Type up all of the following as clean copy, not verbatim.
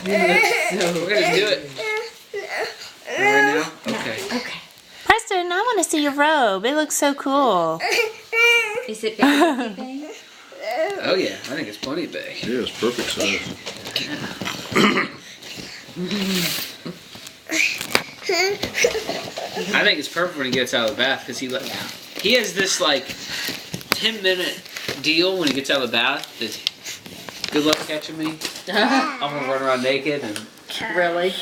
We're gonna do it. Right now? Okay. Okay. Preston, I want to see your robe. It looks so cool. Is it big? Oh yeah, I think it's plenty big. Yeah, it's perfect size. I think it's perfect when he gets out of the bath because he has this like 10-minute deal when he gets out of the bath. That, good luck catching me. I'm gonna run around naked and Really?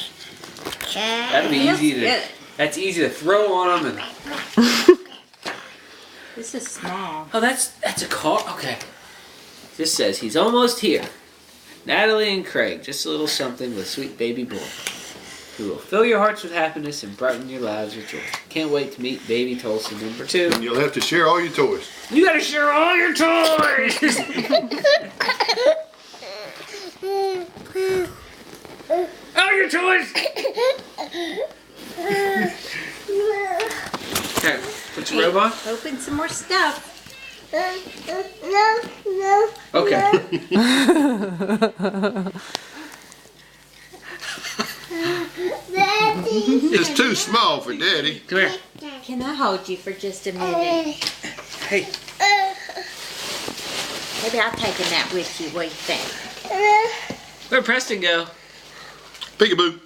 that'd be easy to. That's easy to throw on him and. This is small. Oh, that's a car. Okay. This says he's almost here. Natalie and Craig, just a little something with sweet baby boy, who will fill your hearts with happiness and brighten your lives with joy. Can't wait to meet baby Tulsa number 2. And you'll have to share all your toys. You gotta share all your toys! All your toys! Okay, put your robe on. Open some more stuff. Okay. It's too small for Daddy. Come here. Can I hold you for just a minute? Hey. Maybe I'll take a nap with you. What do you think? Where'd Preston go? Peekaboo.